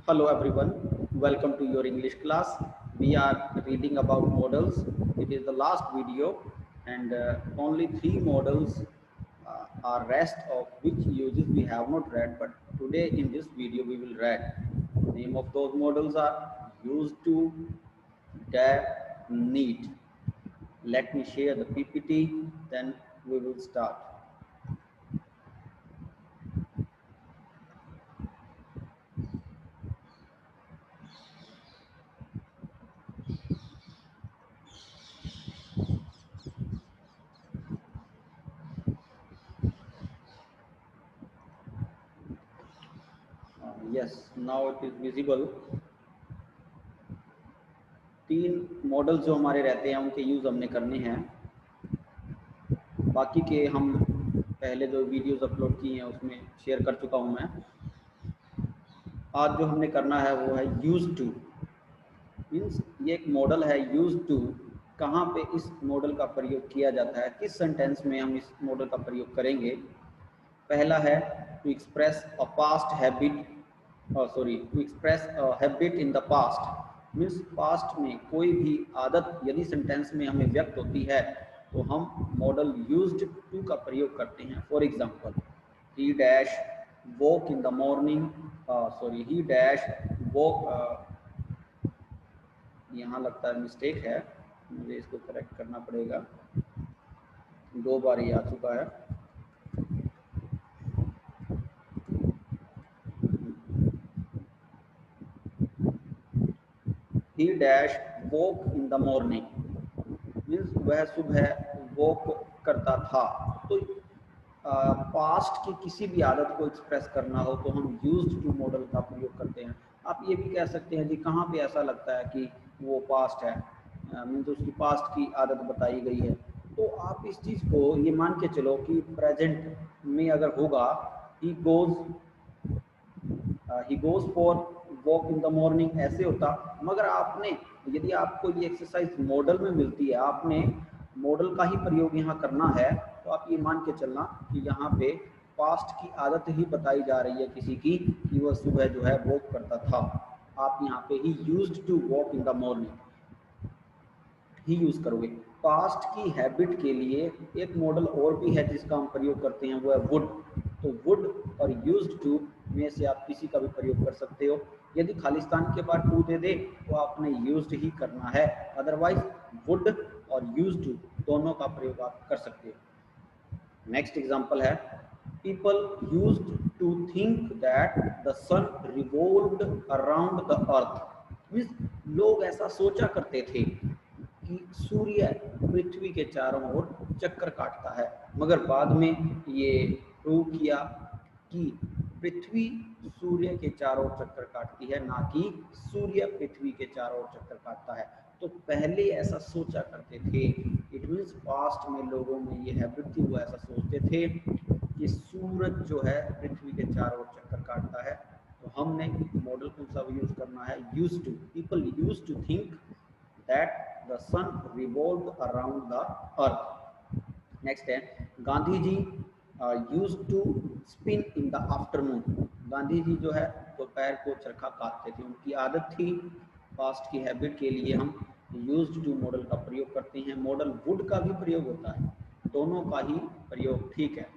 Hello everyone, welcome to your English class. We are reading about models. It is the last video and only three models are rest of which uses we have not read, but today in this video we will read. Name of those models are used to, dare, need. Let me share the PPT, then we will start. Yes, now it is visible. तीन models जो हमारे रहते हैं उनके use हमने करने हैं। बाकी के हम पहले जो वीडियोस अपलोड किए हैं उसमें शेयर कर चुका हूं मैं। आज जो हमने करना है वो है यूज टू। मीन्स ये एक मॉडल है यूज टू। कहाँ पे इस मॉडल का प्रयोग किया जाता है, किस सेंटेंस में हम इस मॉडल का प्रयोग करेंगे। पहला है to express a past habit, to express a habit in the past. Means past में कोई भी आदत यदि सेंटेंस में हमें व्यक्त होती है तो हम मॉडल यूज्ड टू का प्रयोग करते हैं। For example, he dash walk in the morning, he dash walk, यहाँ लगता है मिस्टेक है, मुझे इसको करेक्ट करना पड़ेगा, दो बार ये आ चुका है। He dash walk in the morning means वह सुबह वॉक करता था। तो पास्ट की किसी भी आदत को एक्सप्रेस करना हो तो हम यूज्ड टू मॉडल का प्रयोग करते हैं। आप ये भी कह सकते हैं जी कहाँ पे ऐसा लगता है कि वो पास्ट है, मीन्स उसकी पास्ट की आदत बताई गई है। तो आप इस चीज़ को ये मान के चलो कि प्रेजेंट में अगर होगा he goes for walk in the morning ऐसे होता। मगर आपने यदि आपको ये एक्सरसाइज मॉडल में मिलती है, आपने मॉडल का ही प्रयोग यहाँ करना है, तो आप ये मान के चलना कि यहाँ पे पास्ट की आदत ही बताई जा रही है किसी की कि वह सुबह जो है वॉक करता था। आप यहाँ पे ही used to walk in the morning ही यूज करोगे। पास्ट की हैबिट के लिए एक मॉडल और भी है जिसका हम प्रयोग करते हैं, वो है वुड। तो वुड और यूज्ड टू में से आप किसी का भी प्रयोग कर सकते हो। यदि खालिस्तान के बाद टू दे दे तो आपने यूज्ड ही करना है, अदरवाइज वुड और यूज्ड टू दोनों का प्रयोग आप कर सकते हो। नेक्स्ट एग्जांपल है people used to think that the sun revolved around the earth. Means लोग ऐसा सोचा करते थे कि सूर्य पृथ्वी के चारों ओर चक्कर काटता है, मगर बाद में ये प्रूव किया कि पृथ्वी सूर्य के चारों ओर चक्कर काटती है, ना कि सूर्य पृथ्वी के चारों ओर चक्कर काटता है। तो पहले ऐसा सोचा करते थे। इट मीन्स पास्ट में लोगों में ये हैबिट थी, वो ऐसा सोचते थे कि सूरज जो है पृथ्वी के चारों ओर चक्कर काटता है। तो हमने मॉडल कौन सा यूज करना है, use to. People use to think that the sun revolved around the earth. Next है Gandhi ji used to spin in the afternoon. Gandhi ji जो है दोपहर को चरखा काटते थे, उनकी आदत थी। पास्ट की हैबिट के लिए हम used to मॉडल का प्रयोग करते हैं। मॉडल would का भी प्रयोग होता है, दोनों का ही प्रयोग ठीक है।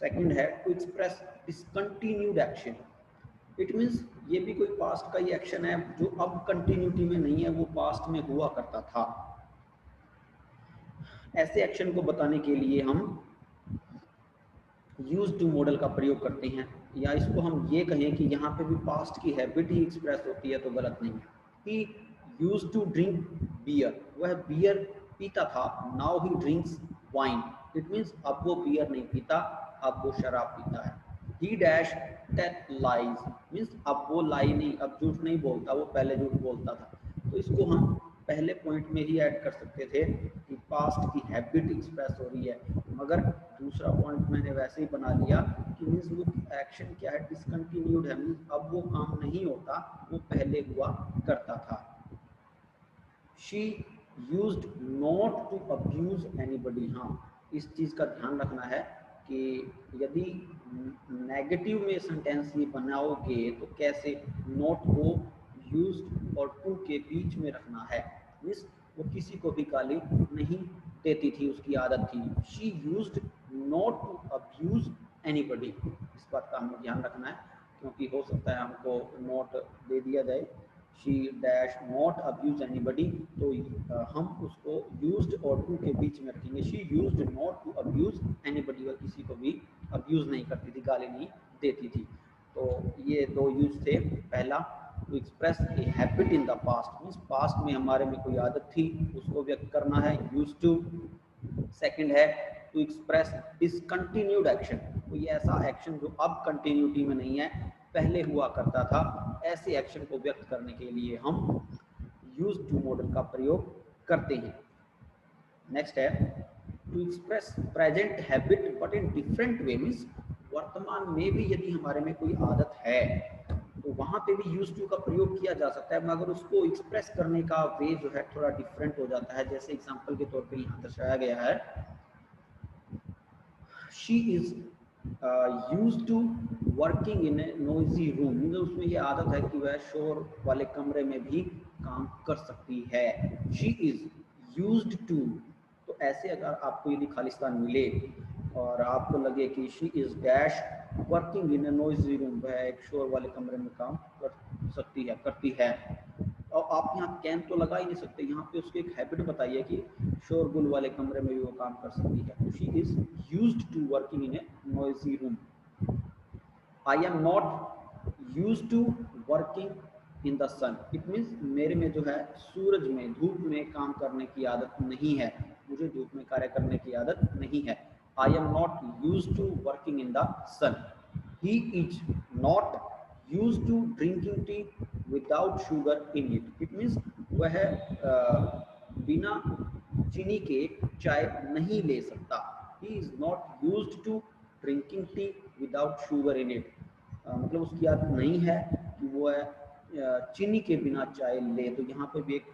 सेकंड है to express discontinued action. It means ये भी कोई पास्ट का ही एक्शन है जो अब कंटिन्यूटी में नहीं है, वो पास्ट में हुआ करता था। ऐसे एक्शन को बताने के लिए हम यूज टू मॉडल का प्रयोग करते हैं। या इसको हम ये कहें कि यहाँ पे भी पास्ट की हैबिट ही एक्सप्रेस होती है तो गलत नहीं है। ही यूज टू ड्रिंक बियर, वह बियर पीता था। Now he drinks wine. It means अब वो बियर नहीं पीता, अब वो शराब पीता है। He dash tell lies means अब वो लाई नहीं, अब झूठ नहीं बोलता, वो पहले झूठ बोलता था। तो इसको हम पहले पॉइंट में ही ऐड कर सकते थे कि पास्ट की हैबिट एक्सप्रेस हो रही है, मगर दूसरा पॉइंट मैंने वैसे ही बना लिया कि मीन्स वो एक्शन क्या है, डिसकंटिन्यूड है। मीन्स अब वो काम नहीं होता, वो पहले हुआ करता था। She used not to abuse anybody. हाँ, इस चीज़ का ध्यान रखना है कि यदि नेगेटिव में सेंटेंस ये बनाओगे तो कैसे नॉट को यूज्ड और टू के बीच में रखना है। मीन्स वो किसी को भी गाली नहीं देती थी, उसकी आदत थी। She used not to abuse anybody, इस बात का हमें ध्यान रखना है क्योंकि हो सकता है हमको नॉट दे दिया जाए। She dash not abuse anybody, तो हम उसको यूज्ड और टू के बीच में रखेंगे। She used not to abuse anybody, वह किसी को भी अब्यूज नहीं करती थी, गाली नहीं देती थी। तो ये दो यूज थे। पहला to express a habit in the past, means past में हमारे में कोई आदत थी उसको व्यक्त करना है, यूज टू। सेकंड है टू एक्सप्रेस डिसकंटिन्यूड एक्शन, कोई ऐसा एक्शन जो अब कंटिन्यूटी में नहीं है, पहले हुआ करता था, ऐसे एक्शन को व्यक्त करने के लिए हम यूज टू मॉडल का प्रयोग करते हैं। नेक्स्ट है to express present habit but in different way, means वर्तमान में भी यदि हमारे में कोई आदत है तो वहां पे भी यूज टू का प्रयोग किया जा सकता है, मगर उसको एक्सप्रेस करने का वे जो है थोड़ा डिफरेंट हो जाता है। जैसे एग्जांपल के तौर पे यहाँ दर्शाया गया है, she is used to working in a noisy room, मतलब उसमें ये आदत है कि वह शोर वाले कमरे में भी काम कर सकती है। शी इज यूज्ड टू, तो ऐसे अगर आपको यदि खालिस्तान मिले और आपको लगे कि she is dash working in a noisy room, वह एक शोर वाले कमरे में काम कर सकती है, करती है, और आप यहाँ कैन तो लगा ही नहीं सकते, यहाँ पे उसकी एक हैबिट बताइए कि शोरगुल वाले कमरे में भी वो काम कर सकती है। तो she is used to working in a noisy room. I am not used to working in the sun, it means मेरे में जो है सूरज में, धूप में काम करने की आदत नहीं है, मुझे धूप में कार्य करने की आदत नहीं है। I am not used to working in the sun. He is not used to drinking tea without sugar in it, it means वह बिना चीनी के चाय नहीं ले सकता। He is not used to drinking tea without sugar in it, मतलब उसकी आदत नहीं है कि वो चीनी के बिना चाय ले। तो यहाँ पे भी एक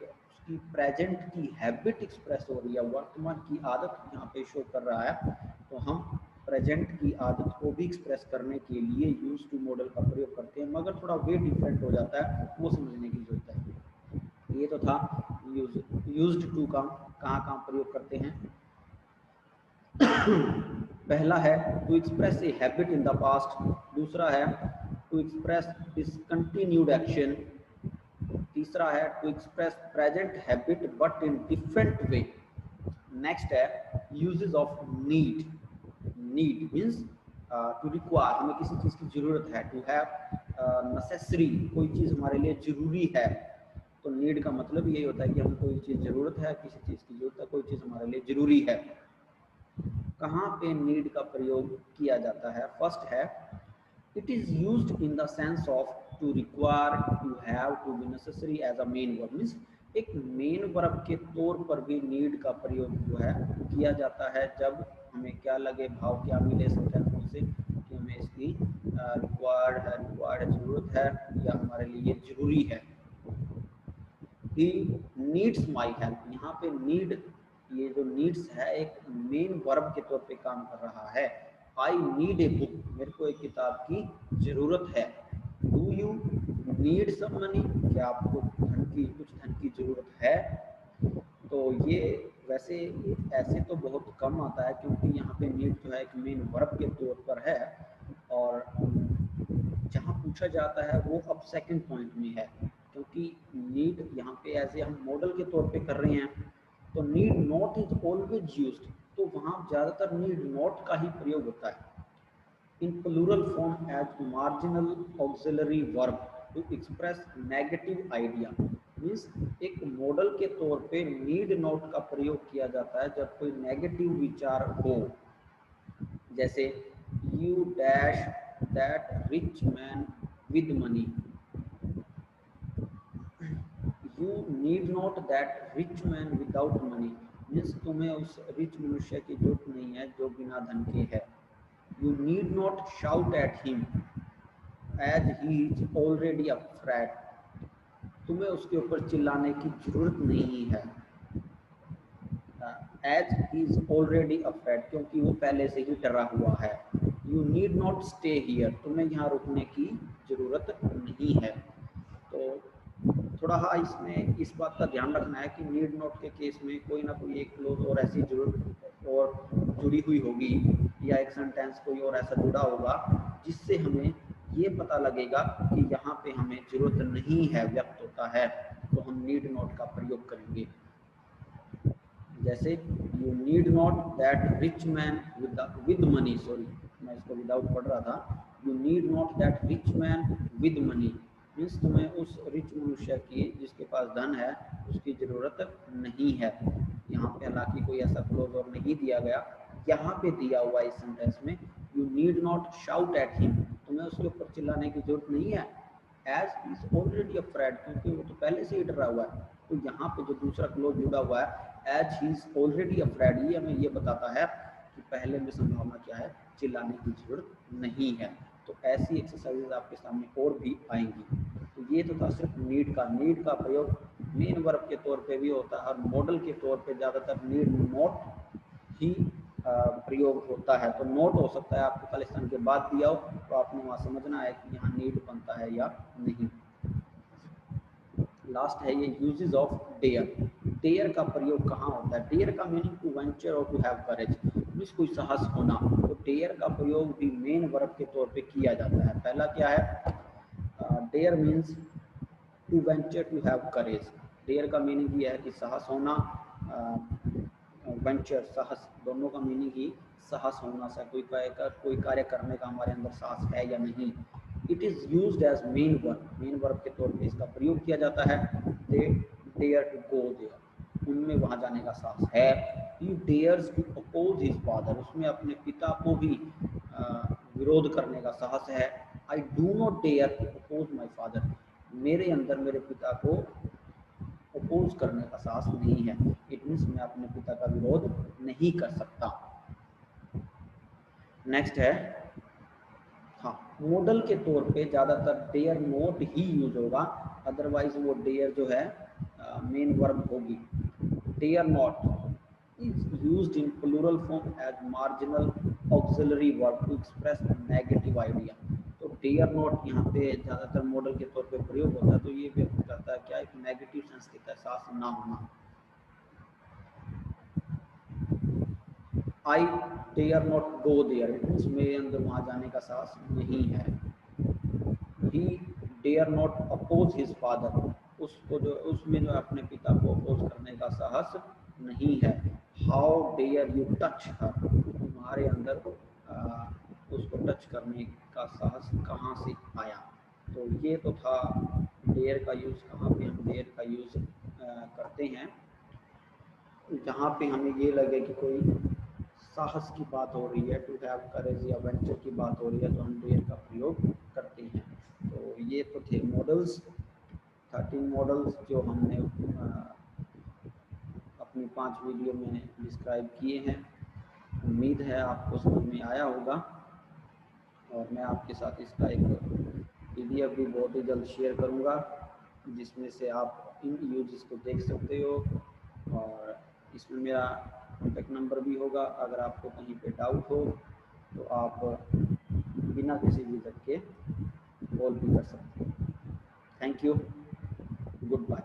उसकी प्रेजेंट की हैबिट एक्सप्रेस हो रही है, वर्तमान की आदत यहाँ पे शो कर रहा है। तो हम प्रेजेंट की आदत को भी एक्सप्रेस करने के लिए यूज टू मॉडल का प्रयोग करते हैं, मगर थोड़ा वे डिफरेंट हो जाता है, वो समझने की जरूरत है। ये तो था यूज्ड टू का कहाँ प्रयोग करते हैं। पहला है to express a habit in the past, दूसरा है टू एक्सप्रेस डिसकंटिन्यूड एक्शन, तीसरा है to express present habit but in different way. Next है uses of need, need means to require, हमें किसी चीज़ की ज़रूरत है, टू हैव नेसेसरी, कोई चीज़ हमारे लिए ज़रूरी है। तो नीड का मतलब यही होता है कि हमें कोई चीज़ ज़रूरत है, किसी चीज़ की ज़रूरत है, कोई चीज़ हमारे लिए ज़रूरी है। कहाँ पे नीड का प्रयोग किया जाता है? फर्स्ट है it is used in the sense of to require, to have, to be necessary as a main verb, means एक मेन वर्ब के तौर पर भी नीड का प्रयोग जो है किया जाता है जब हमें क्या लगे, भाव क्या मिले सेंटेंसों से कि हमें इसकी रिक्वायर्ड है, ज़रूरत है या हमारे लिए ज़रूरी है। ही नीड्स माई हेल्प, यहाँ पे नीड, ये जो नीड्स है एक मेन वर्ब के तौर पे काम कर रहा है। आई नीड ए बुक, मेरे को एक किताब की ज़रूरत है। Do you need some money, क्या आपको कुछ धन की ज़रूरत है? तो ये वैसे ऐसे तो बहुत कम आता है क्योंकि यहाँ पे नीड जो है एक मेन वर्ब के तौर पर है, और जहाँ पूछा जाता है वो अब सेकंड पॉइंट में है, क्योंकि नीड यहाँ पे ऐसे हम मॉडल के तौर पे कर रहे हैं। तो need not is always used, तो वहाँ ज़्यादातर नीड नॉट का ही प्रयोग होता है in plural form as marginal auxiliary verb to express negative idea, means एक मॉडल के तौर पे नीड नॉट का प्रयोग किया जाता है जब कोई नेगेटिव विचार हो। जैसे you dash that rich man with money, you need not that rich man without money, means तुम्हें उस रिच मनुष्य की जरूरत नहीं है जो बिना धन के है। You need not shout at him as he is already afraid, तुम्हें उसके ऊपर चिल्लाने की जरूरत नहीं है। As he is already afraid, क्योंकि वो पहले से ही डरा हुआ है। You need not stay here, तुम्हें यहाँ रुकने की जरूरत नहीं है। तो थोड़ा हाँ इसमें इस बात का ध्यान रखना है कि नीड नॉट के केस में कोई ना कोई एक क्लोज और ऐसी जरूरत और जुड़ी हुई होगी, या एक सेंटेंस कोई और ऐसा जुड़ा होगा जिससे हमें ये पता लगेगा कि यहाँ पे हमें जरूरत नहीं है व्यक्त होता है, तो हम नीड नॉट का प्रयोग करेंगे। जैसे you need not that rich man with money, sorry मैं इसको विदाउट पढ़ रहा था, you need not that rich man with money, means तुम्हें उस रिच मनुष्य की जिसके पास धन है उसकी ज़रूरत नहीं है। यहाँ पे हालांकि कोई ऐसा क्लोज और नहीं दिया गया, यहाँ पे दिया हुआ इस सेंटेंस में you need not shout at him, तुम्हें उसके ऊपर चिल्लाने की जरूरत नहीं है, एज इज ऑलरेडी अफ्रेड, क्योंकि वो तो पहले से ही डरा हुआ है। तो यहाँ पे जो दूसरा क्लोज जुड़ा हुआ है as he is already afraid, ये हमें ये बताता है कि पहले में संभावना क्या है, चिल्लाने की जरूरत नहीं है। तो ऐसी एक्सरसाइजेज आपके सामने और भी आएंगी। तो ये तो था सिर्फ नीड का। नीड का प्रयोग मेन वर्ब के तौर पे भी होता है और मॉडल के तौर पे ज़्यादातर नीड नॉट ही प्रयोग होता है। तो नोट हो सकता है आपको खालिस्तान के बाद दिया हो, तो आपने वहाँ समझना है कि यहाँ नीड बनता है या नहीं। लास्ट है ये यूजेस ऑफ डेयर। डेयर का प्रयोग कहाँ होता है? डेयर का मीनिंग टू वेंचर और टू हैव करेज, मीन्स कोई साहस होना। तो डेयर का प्रयोग भी मेन वर्ब के तौर पे किया जाता है। पहला क्या है? Dare means to venture to have courage. Dare का मीनिंग ये है कि साहस होना, वेंचर साहस, दोनों का मीनिंग ही साहस होना सा, कोई कार्य करने का हमारे अंदर साहस है या नहीं। It is used as main verb, main verb के तौर पे इसका प्रयोग किया जाता है। They dare to go there, उनमें वहाँ जाने का साहस है। He dares to oppose his father, उसमें अपने पिता को भी विरोध करने का साहस है। I do not dare to oppose my father, मेरे अंदर मेरे पिता को अपोज करने का साहस नहीं है। इट मीन्स मैं अपने पिता का विरोध नहीं कर सकता। नेक्स्ट है, हाँ मॉडल के तौर पे ज़्यादातर डेयर नॉट ही यूज होगा, अदरवाइज वो डेयर जो है मेन वर्ब होगी। Dare not is used in plural form as marginal auxiliary verb to express negative idea. तो डेयर नॉट यहाँ पे ज़्यादातर मॉडल के तौर पे प्रयोग होता है, तो ये व्यक्त करता है क्या, एक नेगेटिव सेंस के एहसास ना होना। I dare not go there, it means मेरे अंदर वहाँ जाने का साहस नहीं है। He dare not oppose his father, उसको जो उसमें जो अपने पिता को अपोज करने का साहस नहीं है। How dare you touch her, तुम्हारे अंदर उसको टच करने का साहस कहाँ से आया। तो ये तो था डेयर का यूज़, कहाँ पे हम डेयर का यूज़ करते हैं, जहाँ पे हमें ये लगे कि कोई साहस की बात हो रही है, टू हैव करेज या वेंचर की बात हो रही है, तो हम डेयर का प्रयोग करते हैं। तो ये तो थे मॉडल्स, 13 मॉडल्स जो हमने अपनी 5 वीडियो में डिस्क्राइब किए हैं। उम्मीद है आपको समझ में आया होगा, और मैं आपके साथ इसका एक PDF भी बहुत ही जल्द शेयर करूँगा, जिसमें से आप इन यूजेस को देख सकते हो। और इसमें मेरा कॉन्टेक्ट नंबर भी होगा, अगर आपको कहीं पे डाउट हो तो आप बिना किसी झिझक के कॉल भी कर सकते हो। Thank you, good bye.